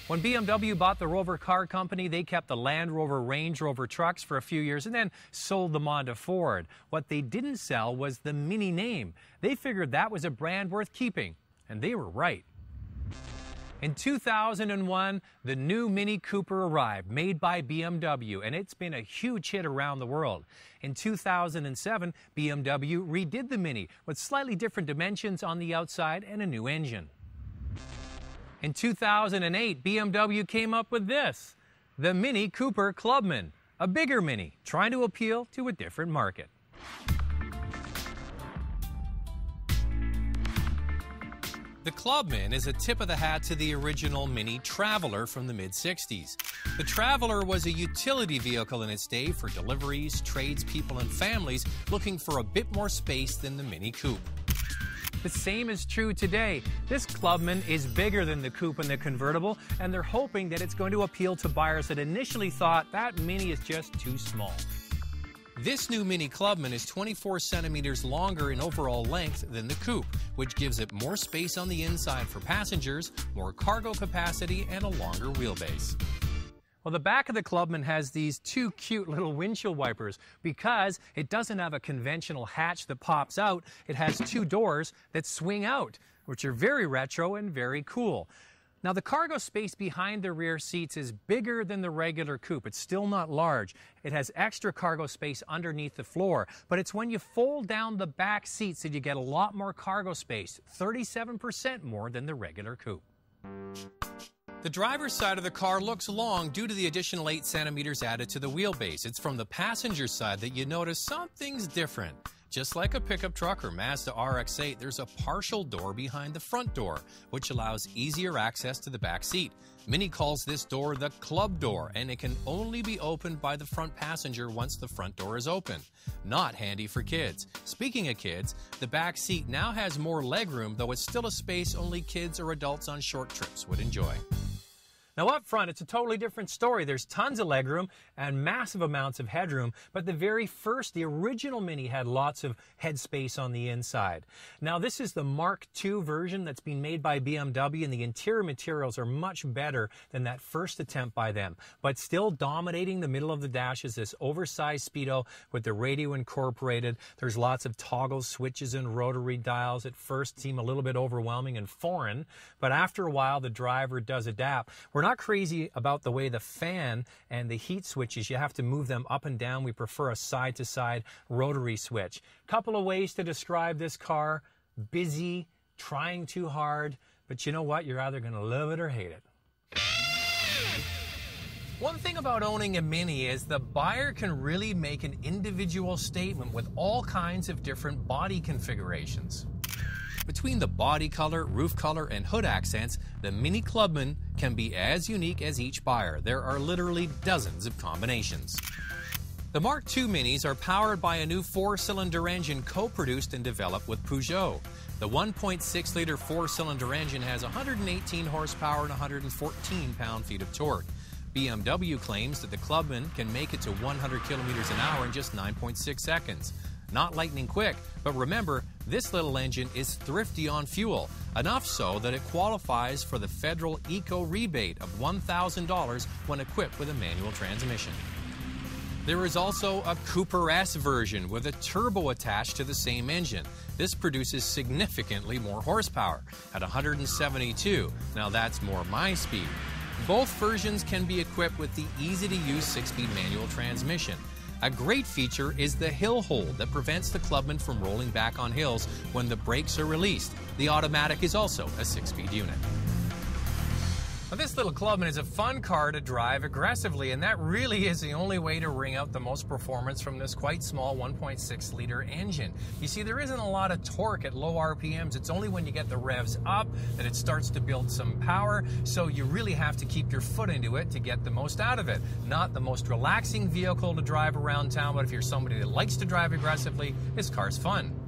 When BMW bought the Rover car company, they kept the Land Rover Range Rover trucks for a few years and then sold them on to Ford. What they didn't sell was the Mini name. They figured that was a brand worth keeping, and they were right. In 2001, the new Mini Cooper arrived, made by BMW, and it's been a huge hit around the world. In 2007, BMW redid the Mini with slightly different dimensions on the outside and a new engine. In 2008, BMW came up with this, the Mini Cooper Clubman, a bigger Mini, trying to appeal to a different market. The Clubman is a tip of the hat to the original Mini Traveler from the mid-60s. The Traveler was a utility vehicle in its day for deliveries, tradespeople, and families looking for a bit more space than the Mini Coupe. The same is true today. This Clubman is bigger than the Coupe and the convertible, and they're hoping that it's going to appeal to buyers that initially thought that Mini is just too small. This new Mini Clubman is 24 centimeters longer in overall length than the Coupe, which gives it more space on the inside for passengers, more cargo capacity, and a longer wheelbase. Well, the back of the Clubman has these two cute little windshield wipers. Because it doesn't have a conventional hatch that pops out, it has two doors that swing out, which are very retro and very cool. Now, the cargo space behind the rear seats is bigger than the regular coupe. It's still not large. It has extra cargo space underneath the floor, but it's when you fold down the back seats that you get a lot more cargo space, 37% more than the regular coupe. The driver's side of the car looks long due to the additional 8 centimeters added to the wheelbase. It's from the passenger side that you notice something's different. Just like a pickup truck or Mazda RX-8, there's a partial door behind the front door, which allows easier access to the back seat. Mini calls this door the club door, and it can only be opened by the front passenger once the front door is open. Not handy for kids. Speaking of kids, the back seat now has more legroom, though it's still a space only kids or adults on short trips would enjoy. Now up front, it's a totally different story. There's tons of legroom and massive amounts of headroom, but the original Mini had lots of headspace on the inside. Now this is the Mark II version that's been made by BMW, and the interior materials are much better than that first attempt by them. But still dominating the middle of the dash is this oversized speedo with the radio incorporated. There's lots of toggles, switches, and rotary dials. At first seem a little bit overwhelming and foreign, but after a while the driver does adapt. We're not crazy about the way the fan and the heat switches, you have to move them up and down. We prefer a side-to-side rotary switch. Couple of ways to describe this car: busy, trying too hard, but you know what? You're either going to love it or hate it. One thing about owning a Mini is the buyer can really make an individual statement with all kinds of different body configurations. Between the body color, roof color, and hood accents, the Mini Clubman can be as unique as each buyer. There are literally dozens of combinations. The Mark II Minis are powered by a new 4-cylinder engine co-produced and developed with Peugeot. The 1.6-liter 4-cylinder engine has 118 horsepower and 114 pound-feet of torque. BMW claims that the Clubman can make it to 100 kilometers an hour in just 9.6 seconds. Not lightning quick, but remember, this little engine is thrifty on fuel, enough so that it qualifies for the federal eco rebate of $1,000 when equipped with a manual transmission. There is also a Cooper S version with a turbo attached to the same engine. This produces significantly more horsepower at 172. Now that's more my speed. Both versions can be equipped with the easy-to-use 6-speed manual transmission. A great feature is the hill hold that prevents the Clubman from rolling back on hills when the brakes are released. The automatic is also a 6-speed unit. Now, this little Clubman is a fun car to drive aggressively, and that really is the only way to wring out the most performance from this quite small 1.6-liter engine. You see, there isn't a lot of torque at low RPMs. It's only when you get the revs up that it starts to build some power, so you really have to keep your foot into it to get the most out of it. Not the most relaxing vehicle to drive around town, but if you're somebody that likes to drive aggressively, this car's fun.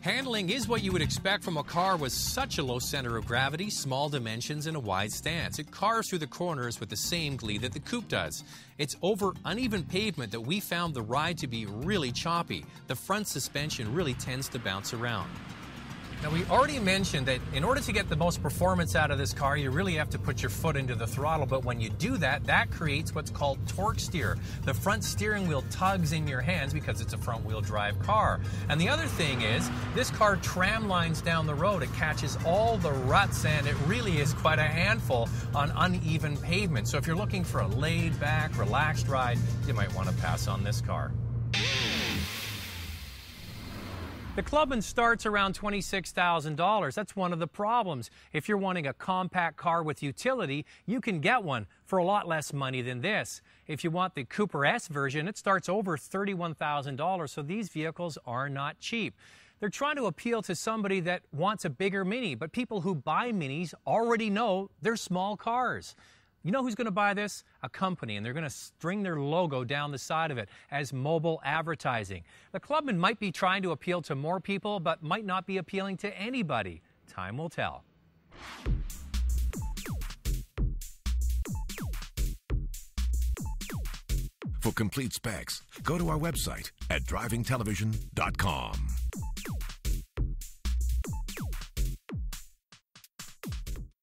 Handling is what you would expect from a car with such a low center of gravity, small dimensions, and a wide stance. It carves through the corners with the same glee that the coupe does. It's over uneven pavement that we found the ride to be really choppy. The front suspension really tends to bounce around. Now, we already mentioned that in order to get the most performance out of this car, you really have to put your foot into the throttle. But when you do that, that creates what's called torque steer. The front steering wheel tugs in your hands because it's a front-wheel drive car. And the other thing is, this car tram lines down the road. It catches all the ruts, and it really is quite a handful on uneven pavement. So if you're looking for a laid-back, relaxed ride, you might want to pass on this car. The Clubman starts around $26,000. That's one of the problems. If you're wanting a compact car with utility, you can get one for a lot less money than this. If you want the Cooper S version, it starts over $31,000, so these vehicles are not cheap. They're trying to appeal to somebody that wants a bigger Mini, but people who buy Minis already know they're small cars. You know who's going to buy this? A company, and they're going to string their logo down the side of it as mobile advertising. The Clubman might be trying to appeal to more people, but might not be appealing to anybody. Time will tell. For complete specs, go to our website at drivingtelevision.com.